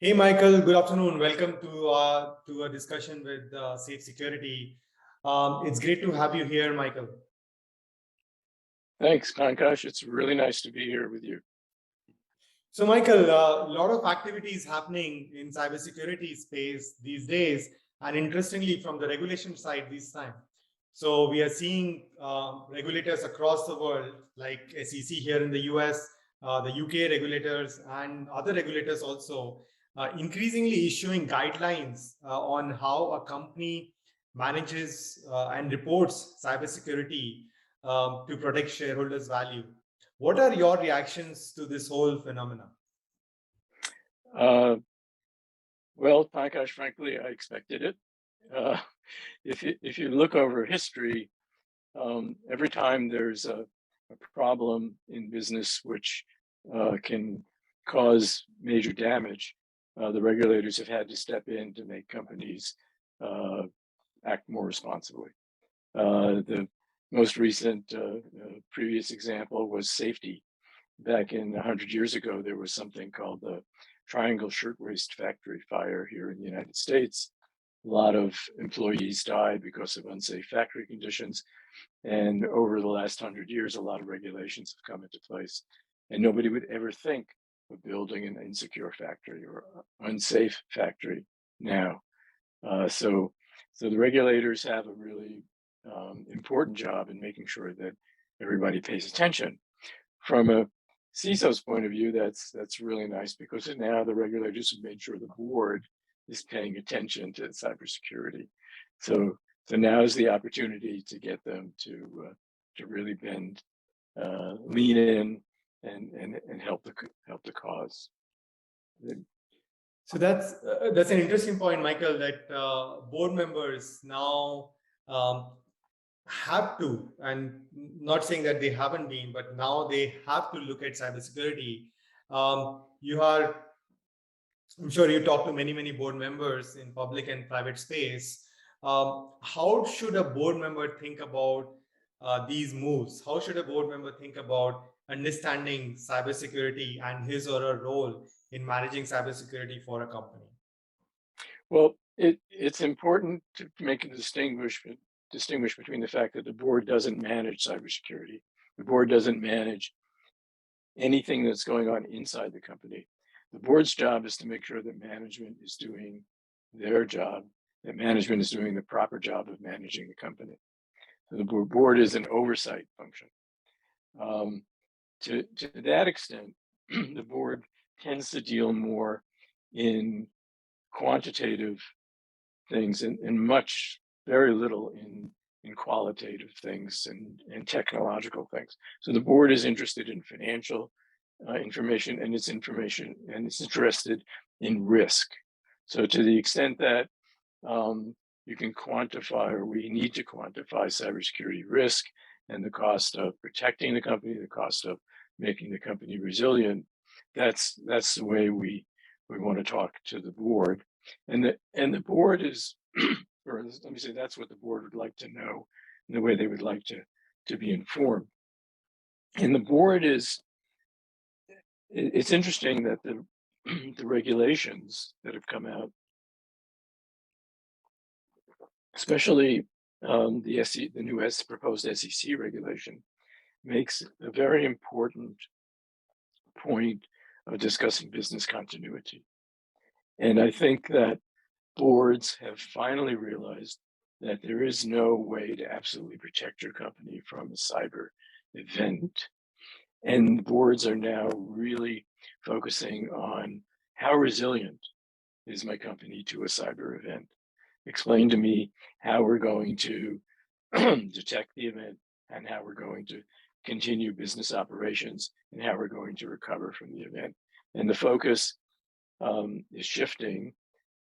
Hey, Michael. Good afternoon. Welcome to a discussion with Safe Security. It's great to have you here, Michael. Thanks, Pankaj. It's really nice to be here with you. So, Michael, a lot of activities happening in cybersecurity space these days, and interestingly, from the regulation side this time. So, we are seeing regulators across the world, like SEC here in the US, the UK regulators, and other regulators also, increasingly issuing guidelines on how a company manages and reports cybersecurity to protect shareholders' value. What are your reactions to this whole phenomenon? Uh, well, Pankaj, frankly, I expected it. Uh, if you look over history, every time there's a problem in business which can cause major damage, the regulators have had to step in to make companies act more responsibly. The most recent previous example was safety. Back in 100 years ago, there was something called the Triangle Shirtwaist Factory fire here in the United States. A lot of employees died because of unsafe factory conditions. And over the last 100 years, a lot of regulations have come into place. And nobody would ever think of building an insecure factory or unsafe factory now. So the regulators have a really important job in making sure that everybody pays attention. From a CISO's point of view, that's really nice because now the regulators have made sure the board is paying attention to cybersecurity. So now is the opportunity to get them to really lean in and help the cause. So that's an interesting point, Michael, that board members now have to, and not saying that they haven't been, but now they have to look at cybersecurity. I'm sure you talk to many board members in public and private space. How should a board member think about these moves? How should a board member think about understanding cybersecurity and his or her role in managing cybersecurity for a company? Well, it's important to make a distinguish between the fact that the board doesn't manage cybersecurity. The board doesn't manage anything that's going on inside the company. The board's job is to make sure that management is doing their job, that management is doing the proper job of managing the company. So the board is an oversight function. To that extent, the board tends to deal more in quantitative things and very little in qualitative things and technological things. So the board is interested in financial information and it's interested in risk. So to the extent that you can quantify, or we need to quantify, cybersecurity risk and the cost of protecting the company, the cost of making the company resilient, that's the way we want to talk to the board. And the board is, or let me say, that's what the board would like to know, and the way they would like to be informed. And the board it's interesting that the regulations that have come out, especially the new proposed SEC regulation, makes a very important point of discussing business continuity. And I think that boards have finally realized that there is no way to absolutely protect your company from a cyber event. And boards are now really focusing on how resilient is my company to a cyber event. Explain to me how we're going to detect the event and how we're going to continue business operations and how we're going to recover from the event. And the focus is shifting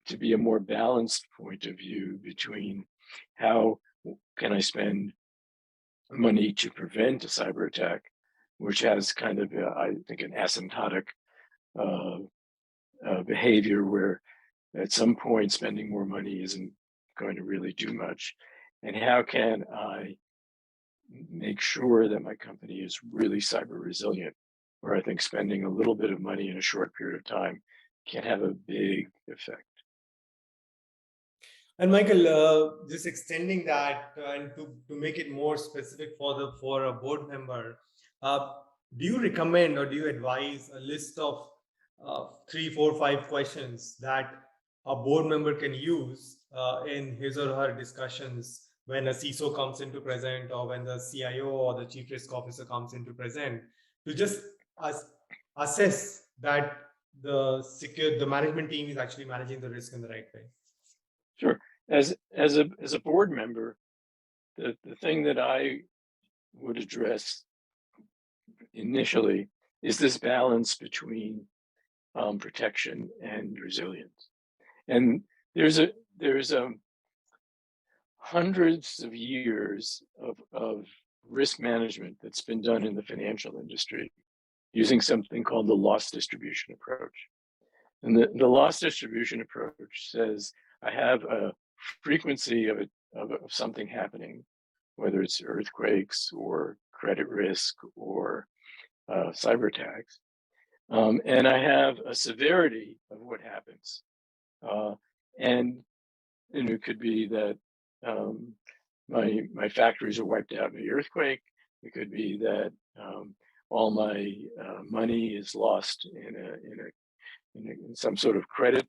to be a more balanced point of view between how can I spend money to prevent a cyber attack, which has kind of, I think, an asymptotic behavior where at some point spending more money isn't going to really do much. And how can I make sure that my company is really cyber resilient, where I think spending a little bit of money in a short period of time can have a big effect. And Michael, just extending that and to make it more specific for a board member, do you recommend or do you advise a list of 3, 4, 5 questions that a board member can use in his or her discussions when a CISO comes into present, or when the CIO or the Chief Risk Officer comes into present, to just assess that the management team is actually managing the risk in the right way? Sure. As a board member, the thing that I would address initially is this balance between protection and resilience. And there's hundreds of years of risk management that's been done in the financial industry using something called the loss distribution approach. And the loss distribution approach says I have a frequency of something happening, whether it's earthquakes or credit risk or cyber attacks, and I have a severity of what happens, and it could be that my factories are wiped out in the earthquake. It could be that all my money is lost in some sort of credit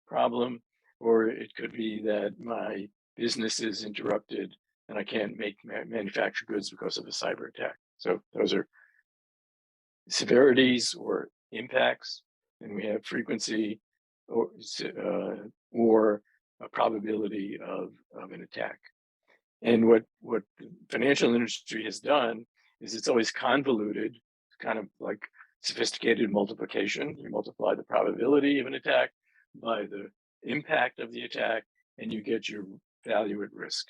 problem, or it could be that my business is interrupted and I can't manufacture goods because of a cyber attack. So those are severities or impacts, and we have frequency or a probability of an attack. And what the financial industry has done is it's always convoluted, kind of like sophisticated multiplication. You multiply the probability of an attack by the impact of the attack, and you get your value at risk.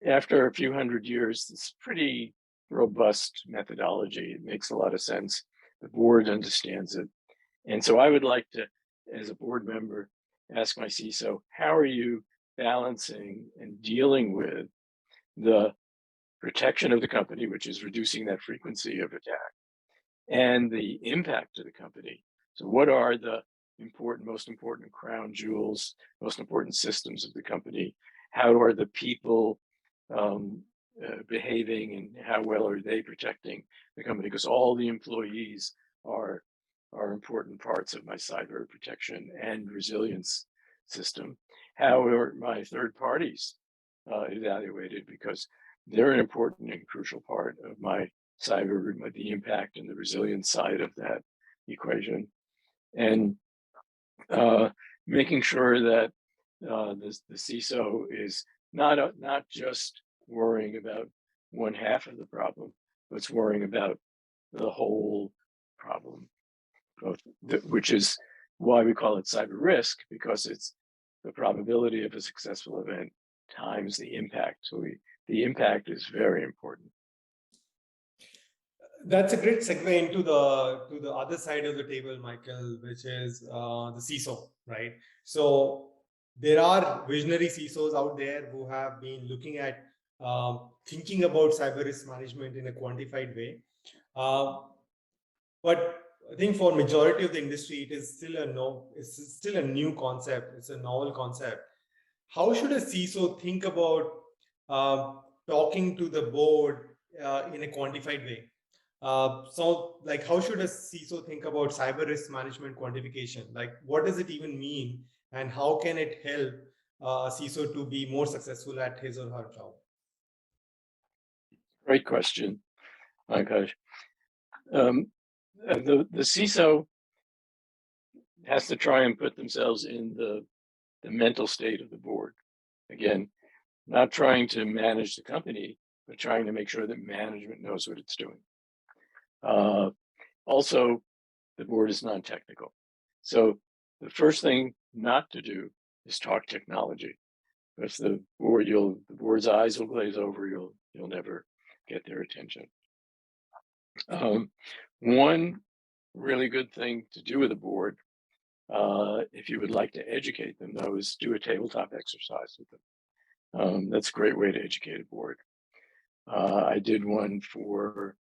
After a few hundred years, it's pretty robust methodology. It makes a lot of sense. The board understands it. And so I would like to, as a board member, ask my CISO, how are you balancing and dealing with the protection of the company, which is reducing that frequency of attack, and the impact to the company? So what are the most important crown jewels, most important systems of the company? How are the people behaving, and how well are they protecting the company? Because all the employees are important parts of my cyber protection and resilience system. How are my third parties evaluated? Because they're an important and crucial part of my cyber, the impact and the resilience side of that equation. And making sure that the CISO is not just worrying about one half of the problem, but it's worrying about the whole problem, which is why we call it cyber risk, because it's the probability of a successful event times the impact. So the impact is very important. That's a great segue into the other side of the table, Michael, which is the CISO, right? So there are visionary CISOs out there who have been looking at thinking about cyber risk management in a quantified way. But I think for majority of the industry, it's still a new concept. It's a novel concept. How should a CISO think about talking to the board in a quantified way? So like, how should a CISO think about cyber risk management quantification? Like, what does it even mean, and how can it help a CISO to be more successful at his or her job? Great question, Pankaj. The CISO has to try and put themselves in the mental state of the board. Again, not trying to manage the company, but trying to make sure that management knows what it's doing. Also, the board is non-technical. So the first thing not to do is talk technology. If the board's eyes will glaze over, you'll never get their attention. One really good thing to do with a board, if you would like to educate them, though, is do a tabletop exercise with them. That's a great way to educate a board. I did one for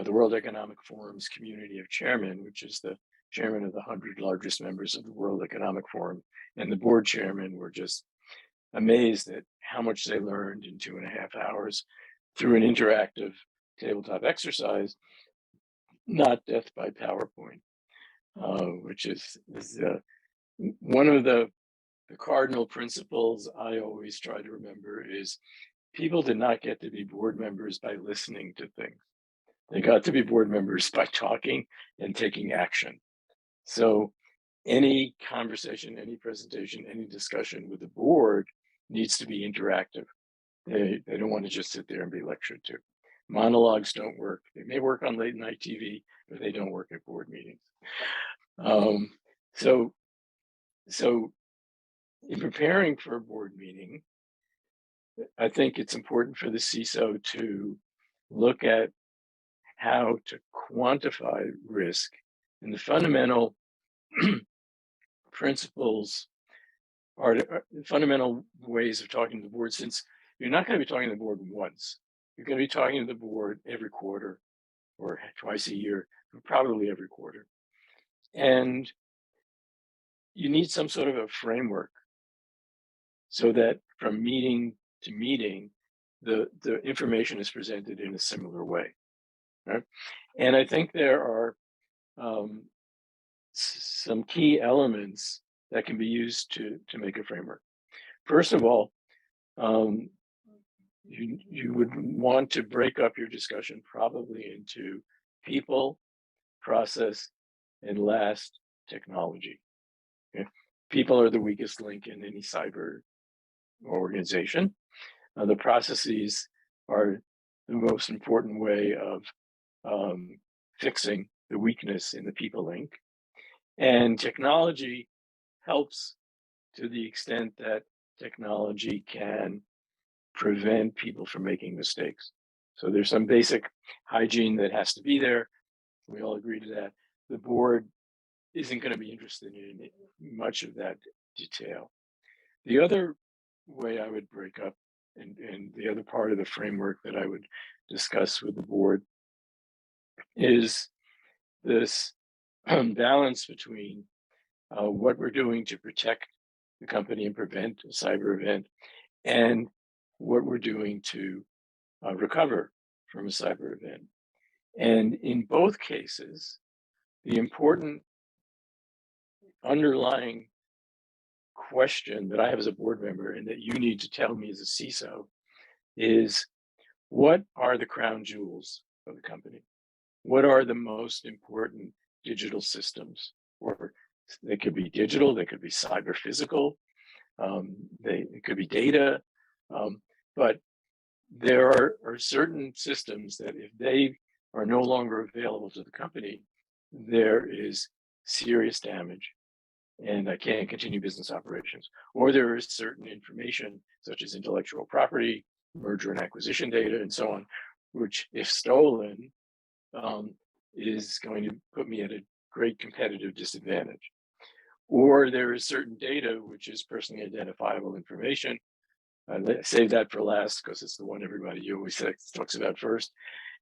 the World Economic Forum's Community of Chairmen, which is the chairman of the 100 largest members of the World Economic Forum, and the board chairman were just amazed at how much they learned in 2.5 hours through an interactive tabletop exercise, not death by PowerPoint, which is one of the cardinal principles I always try to remember is people did not get to be board members by listening to things. They got to be board members by talking and taking action. So any conversation, any presentation, any discussion with the board needs to be interactive. They don't want to just sit there and be lectured to. Monologues don't work. They may work on late night TV, but they don't work at board meetings. So in preparing for a board meeting, I think it's important for the CISO to look at how to quantify risk and the fundamental principles are fundamental ways of talking to the board, since you're not going to be talking to the board once. You're going to be talking to the board every quarter or twice a year, probably every quarter. And you need some sort of a framework so that from meeting to meeting, the information is presented in a similar way. Right? And I think there are some key elements that can be used to make a framework. First of all, you would want to break up your discussion probably into people, process, and last, technology. Okay? People are the weakest link in any cyber organization. The processes are the most important way of fixing the weakness in the people link. And technology helps to the extent that technology can prevent people from making mistakes. So there's some basic hygiene that has to be there. We all agree to that. The board isn't going to be interested in much of that detail. The other way I would break up, and the other part of the framework that I would discuss with the board, is this balance between what we're doing to protect the company and prevent a cyber event, and what we're doing to recover from a cyber event. And in both cases, the important underlying question that I have as a board member and that you need to tell me as a CISO is, what are the crown jewels of the company? What are the most important digital systems? Or they could be digital, they could be cyber physical, it could be data, but there are certain systems that if they are no longer available to the company, there is serious damage and I can't continue business operations. Or there is certain information such as intellectual property, merger and acquisition data, and so on, which if stolen is going to put me at a great competitive disadvantage. Or there is certain data which is personally identifiable information. Save that for last because it's the one everybody always talks about first.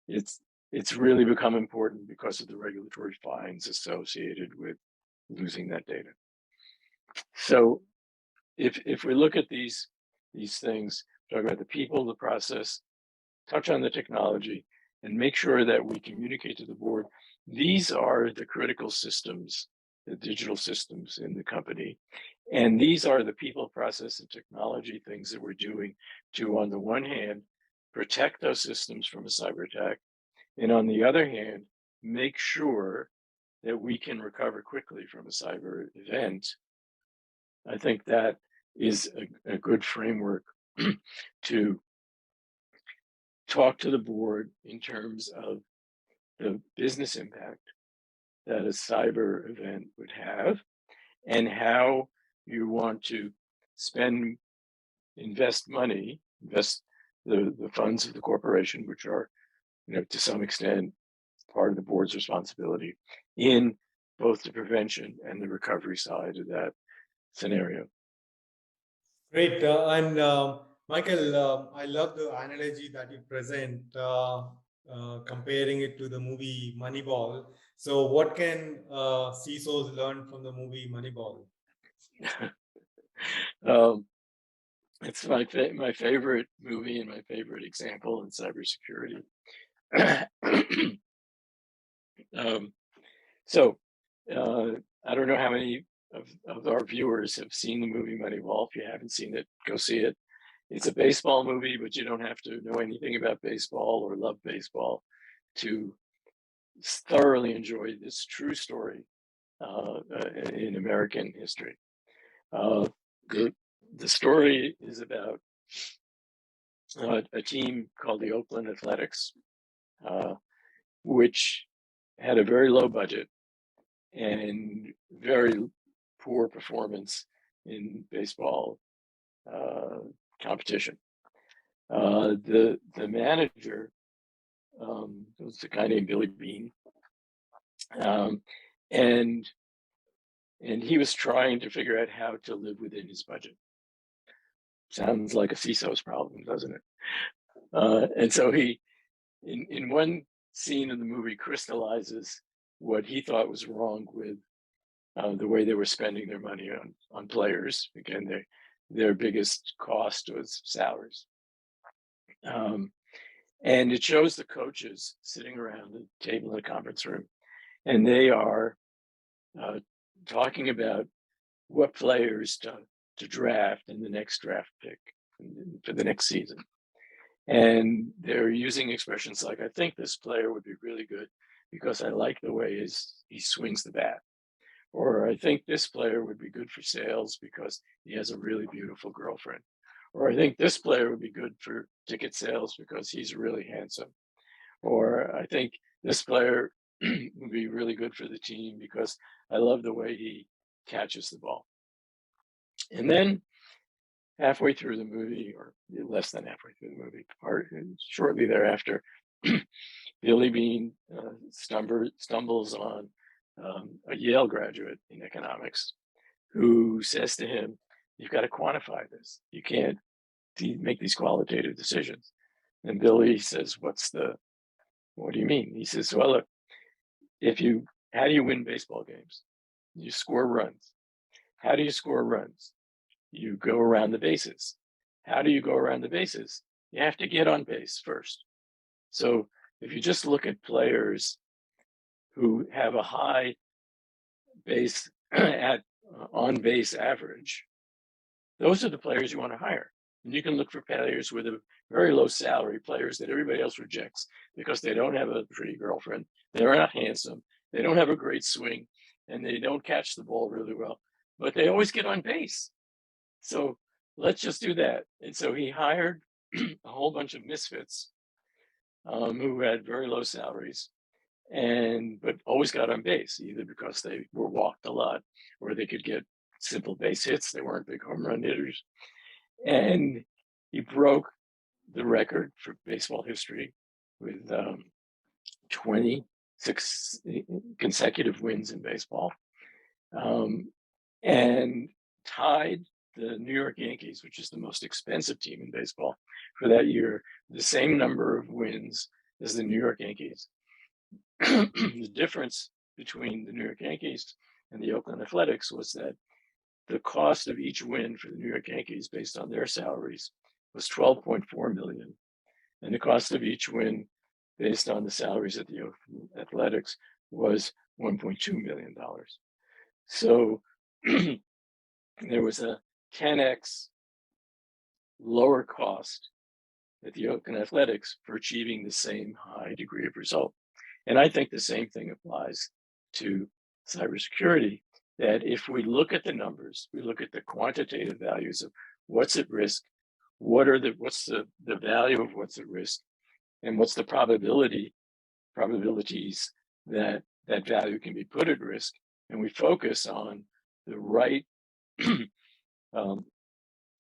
It's really become important because of the regulatory fines associated with losing that data. So if we look at these things, talk about the people, the process, touch on the technology, and make sure that we communicate to the board, these are the critical systems, the digital systems in the company. And these are the people, process, and technology things that we're doing to, on the one hand, protect those systems from a cyber attack, and on the other hand, make sure that we can recover quickly from a cyber event. I think that is a good framework to talk to the board in terms of the business impact that a cyber event would have and how you want to invest the funds of the corporation, which are, to some extent, part of the board's responsibility in both the prevention and the recovery side of that scenario. Great. And Michael, I love the analogy that you present, comparing it to the movie Moneyball. So what can CISOs learn from the movie Moneyball? It's my favorite movie and my favorite example in cybersecurity. So I don't know how many of our viewers have seen the movie Moneyball. If you haven't seen it, go see it. It's a baseball movie, but you don't have to know anything about baseball or love baseball to thoroughly enjoy this true story in American history. The story is about a team called the Oakland Athletics, which had a very low budget and very poor performance in baseball competition. The manager was a guy named Billy Bean, and he was trying to figure out how to live within his budget. Sounds like a CISO's problem, doesn't it? And so he, in one scene of the movie, crystallizes what he thought was wrong with the way they were spending their money on players. Again, their biggest cost was salaries. And it shows the coaches sitting around the table in the conference room, and they are talking about what players to draft in the next draft pick for the next season. And they're using expressions like, I think this player would be really good because I like the way he swings the bat. Or I think this player would be good for sales because he has a really beautiful girlfriend. Or I think this player would be good for ticket sales because he's really handsome. Or I think this player would be really good for the team because I love the way he catches the ball. And then halfway through the movie, or less than halfway through the movie, shortly thereafter, Billy Bean stumbles on a Yale graduate in economics who says to him, you've got to quantify this. You can't make these qualitative decisions. And Billy says, what do you mean? He says, well, look, how do you win baseball games? You score runs. How do you score runs? You go around the bases. How do you go around the bases? You have to get on base first. So if you just look at players who have a high base on base average, those are the players you want to hire. And you can look for players with a very low salary, players that everybody else rejects because they don't have a pretty girlfriend, they're not handsome, they don't have a great swing, and they don't catch the ball really well, but they always get on base. So let's just do that. And so he hired a whole bunch of misfits who had very low salaries, but always got on base, either because they were walked a lot or they could get simple base hits. They weren't big home run hitters. And he broke the record for baseball history with 26 consecutive wins in baseball, and tied the New York Yankees, which is the most expensive team in baseball, for that year, the same number of wins as the New York Yankees. The difference between the New York Yankees and the Oakland Athletics was that the cost of each win for the New York Yankees, based on their salaries, was $12.4 million, and the cost of each win, based on the salaries at the Oakland Athletics, was $1.2 million. So there was a 10x lower cost at the Oakland Athletics for achieving the same high degree of result. And I think the same thing applies to cybersecurity, that if we look at the numbers, we look at the quantitative values of what's at risk, what's the value of what's at risk, and what's the probabilities that that value can be put at risk, and we focus on the right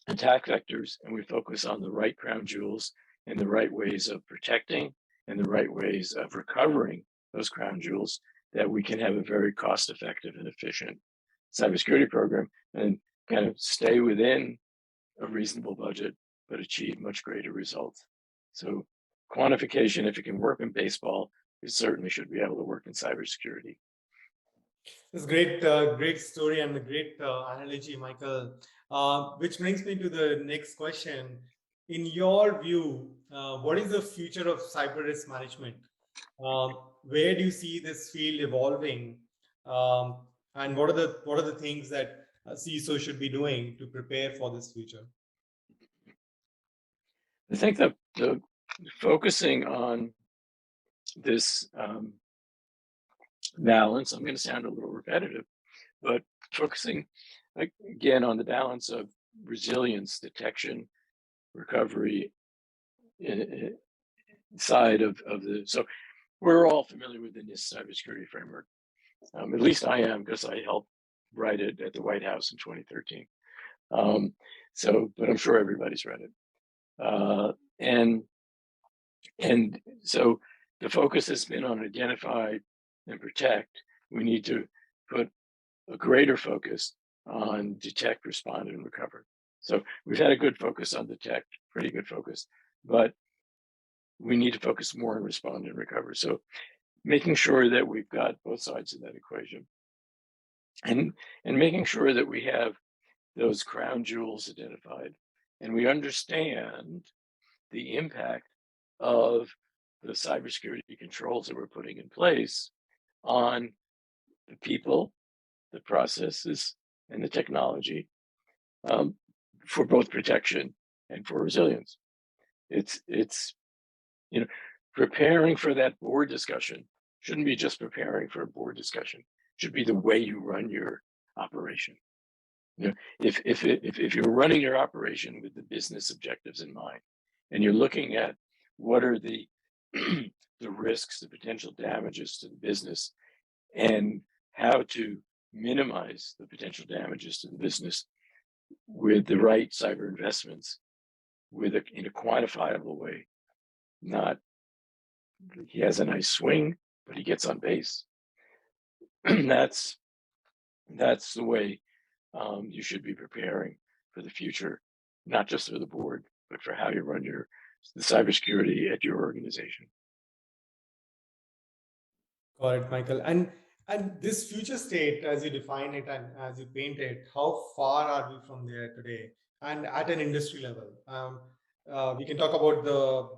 attack vectors, and we focus on the right crown jewels and the right ways of protecting and the right ways of recovering those crown jewels, that we can have a very cost-effective and efficient cybersecurity program and kind of stay within a reasonable budget, but achieve much greater results. So quantification, if it can work in baseball, it certainly should be able to work in cybersecurity. It's great, great story and a great analogy, Michael. Which brings me to the next question. In your view, what is the future of cyber risk management? Where do you see this field evolving? And what are the things that CISO should be doing to prepare for this future? I think that the focusing on this balance, I'm going to sound a little repetitive, but focusing again on the balance of resilience, detection, recovery side of the, so we're all familiar with the NIST cybersecurity framework. At least I am, because I helped write it at the White House in 2013. But I'm sure everybody's read it. And so the focus has been on identify and protect. We need to put a greater focus on detect, respond, and recover. So we've had a good focus on detect, pretty good focus, but we need to focus more on respond and recover. So making sure that we've got both sides of that equation, and making sure that we have those crown jewels identified, and we understand the impact of the cybersecurity controls that we're putting in place on the people, the processes, and the technology, for both protection and for resilience. It's preparing for that board discussion shouldn't be just preparing for a board discussion. It should be the way you run your operation. If you're running your operation with the business objectives in mind, and you're looking at what are the the risks, the potential damages to the business, and how to minimize the potential damages to the business with the right cyber investments, in a quantifiable way. Not he has a nice swing, but he gets on base. that's the way you should be preparing for the future, not just for the board, but for how you run the cybersecurity at your organization. Got it, Michael. And this future state, as you define it and as you paint it, how far are we from there today? And at an industry level, we can talk about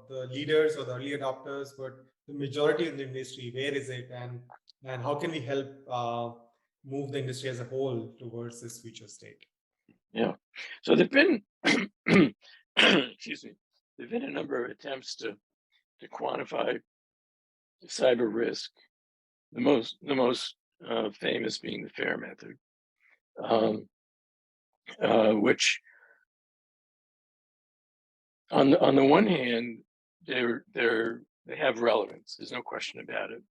the leaders or the early adopters, but the majority of the industry, where is it, and how can we help move the industry as a whole towards this future state? Yeah. So there've been, excuse me, there've been a number of attempts to quantify cyber risk. The most famous being the FAIR method, which on the one hand, they have relevance. There's no question about it.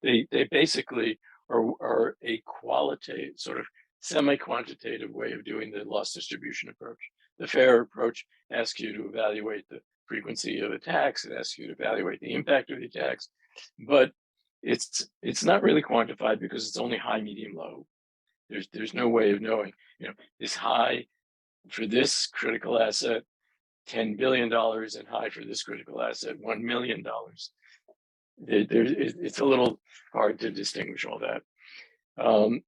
They basically are a qualitative, sort of semi-quantitative way of doing the loss distribution approach. The FAIR approach asks you to evaluate the frequency of attacks. It asks you to evaluate the impact of the attacks, but it's not really quantified because it's only high, medium, low. There's no way of knowing, is high for this critical asset $10 billion and high for this critical asset $1 million. It's a little hard to distinguish all that.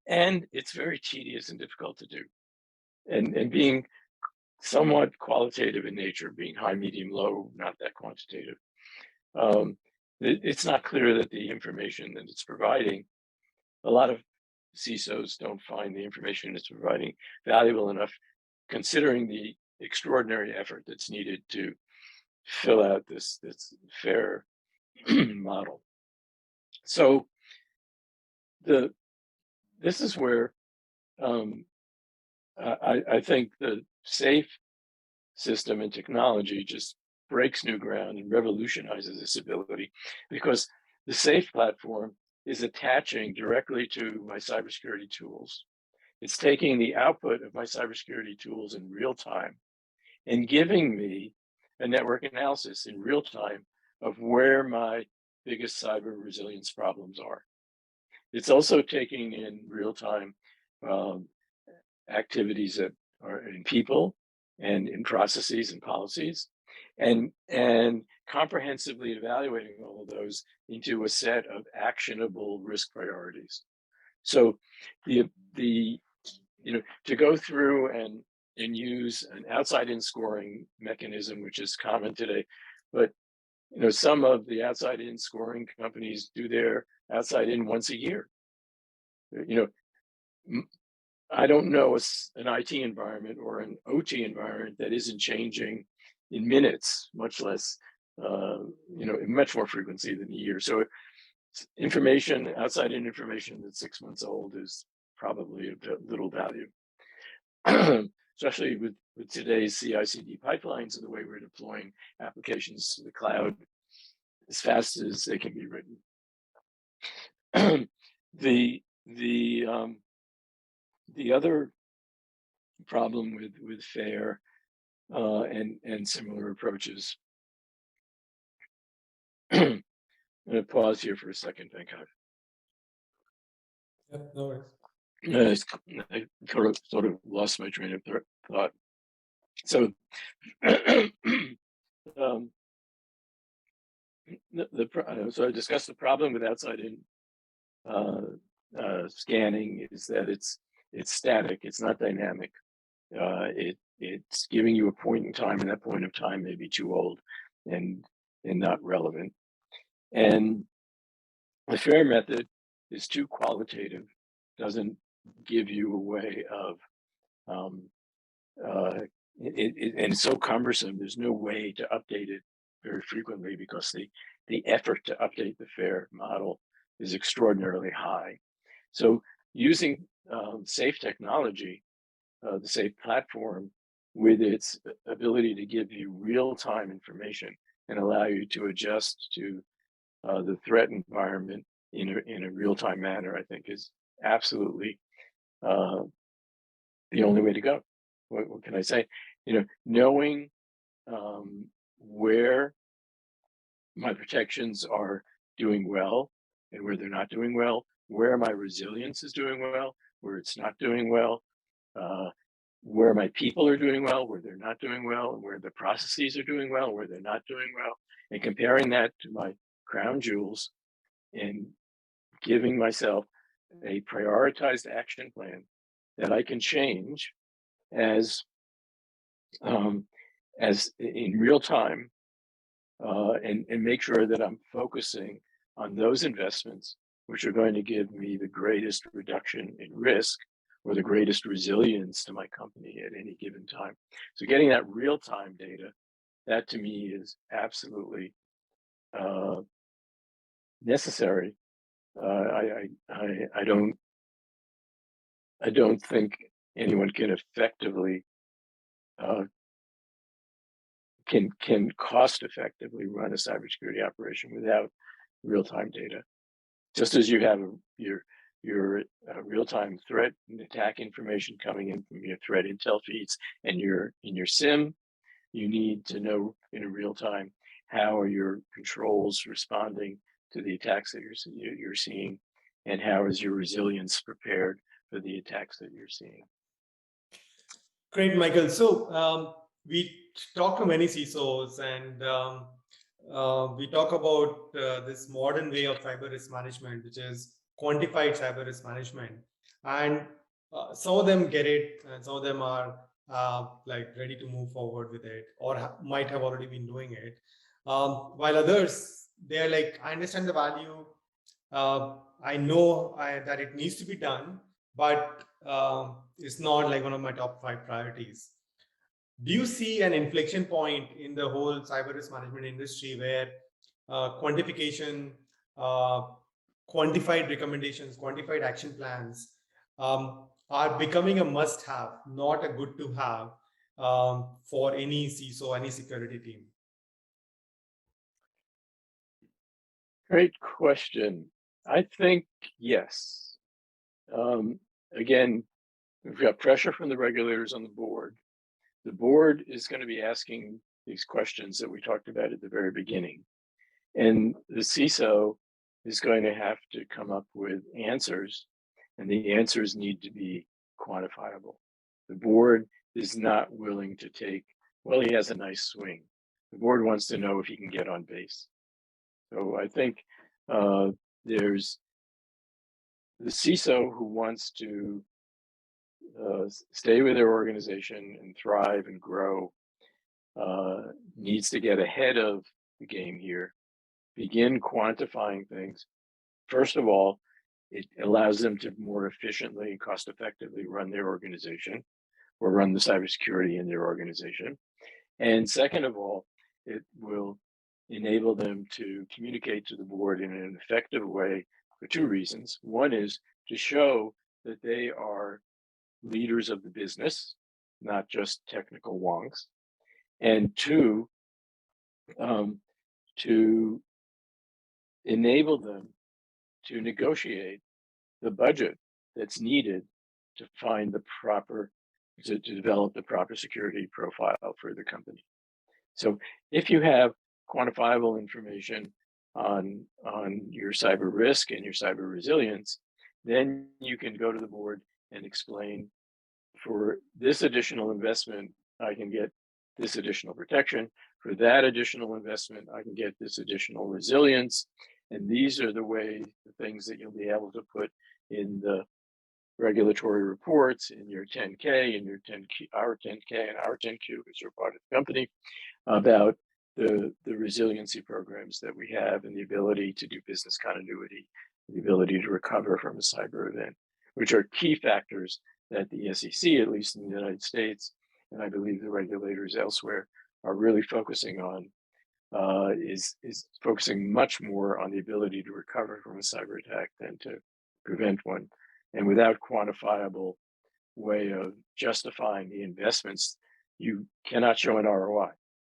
And it's very tedious and difficult to do. And being somewhat qualitative in nature, being high, medium, low, not that quantitative. It's not clear that the information that it's providing, a lot of CISOs don't find the information it's providing valuable enough, considering the extraordinary effort that's needed to fill out this FAIR model. So this is where I think the SAFE system and technology just breaks new ground and revolutionizes this ability, because the SAFE platform is attaching directly to my cybersecurity tools. It's taking the output of my cybersecurity tools in real time and giving me a network analysis in real time of where my biggest cyber resilience problems are. It's also taking in real time activities that are in people and in processes and policies, and comprehensively evaluating all of those into a set of actionable risk priorities. So to go through and use an outside-in scoring mechanism, which is common today, but some of the outside-in scoring companies do their outside-in once a year. I don't know an IT environment or an OT environment that isn't changing in minutes, much less, much more frequency than a year. So information, outside-in information that's 6 months old is probably of little value, especially with today's CI/CD pipelines and the way we're deploying applications to the cloud as fast as they can be written. The other problem with FAIR and similar approaches. I'm going to pause here for a second, Venkat. Yep, no worries. I sort of lost my train of thought. So, so I discussed the problem with outside-in scanning is that it's static, it's not dynamic. It's giving you a point in time, and that point of time may be too old and not relevant. And the FAIR method is too qualitative, doesn't give you a way of, and it's so cumbersome, there's no way to update it very frequently because the effort to update the FAIR model is extraordinarily high. So using safe technology, the safe platform, with its ability to give you real-time information and allow you to adjust to the threat environment in a real-time manner, I think is absolutely the only way to go. What can I say? Knowing where my protections are doing well and where they're not doing well, where my resilience is doing well, where it's not doing well, where my people are doing well, where they're not doing well, and where the processes are doing well, where they're not doing well, and comparing that to my crown jewels and giving myself a prioritized action plan that I can change as in real time, and make sure that I'm focusing on those investments which are going to give me the greatest reduction in risk or the greatest resilience to my company at any given time. So getting that real-time data, that to me is absolutely necessary. I don't think anyone can effectively can cost effectively run a cybersecurity operation without real-time data. Just as you have your real-time threat and attack information coming in from your threat intel feeds and in your SIM, you need to know in real time how are your controls responding to the attacks that you're seeing, and how is your resilience prepared for the attacks that you're seeing. Great, Michael. So we talk to many CISOs, and we talk about this modern way of cyber risk management, which is quantified cyber risk management. And some of them get it, and some of them are like ready to move forward with it, or might have already been doing it. While others, they're like, I understand the value. I know that it needs to be done, but it's not like one of my top 5 priorities. Do you see an inflection point in the whole cyber risk management industry where quantification, quantified recommendations, quantified action plans are becoming a must-have, not a good-to-have for any CISO, any security team? Great question. I think yes. Again, we've got pressure from the regulators on the board. The board is going to be asking these questions that we talked about at the very beginning. And the CISO is going to have to come up with answers, and the answers need to be quantifiable. The board is not willing to take, well, he has a nice swing. The board wants to know if he can get on base. So I think there's the CISO who wants to stay with their organization and thrive and grow needs to get ahead of the game here, begin quantifying things. First of all, it allows them to more efficiently, cost effectively run their organization or run the cybersecurity in their organization. And second of all, it will enable them to communicate to the board in an effective way for two reasons. One is to show that they are leaders of the business, not just technical wonks. And two, to enable them to negotiate the budget that's needed to find the proper, to develop the proper security profile for the company. So if you have quantifiable information on your cyber risk and your cyber resilience, then you can go to the board and explain, for this additional investment, I can get this additional protection. For that additional investment, I can get this additional resilience. And these are the things that you'll be able to put in the regulatory reports, in your 10K, in your 10Q, our 10K and our 10Q, because you're part of the company, about the resiliency programs that we have and the ability to do business continuity, the ability to recover from a cyber event, which are key factors that the SEC, at least in the United States, and I believe the regulators elsewhere, are really focusing on, is focusing much more on the ability to recover from a cyber attack than to prevent one. And without quantifiable way of justifying the investments, you cannot show an ROI.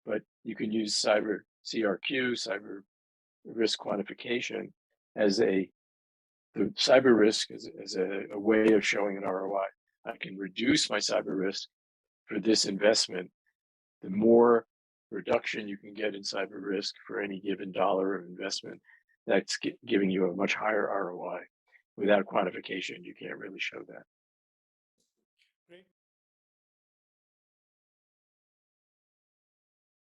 But you can use cyber CRQ, cyber risk quantification, as the cyber risk as a way of showing an ROI. I can reduce my cyber risk for this investment. The more reduction you can get in cyber risk for any given dollar of investment, that's giving you a much higher ROI. Without quantification, you can't really show that. Great.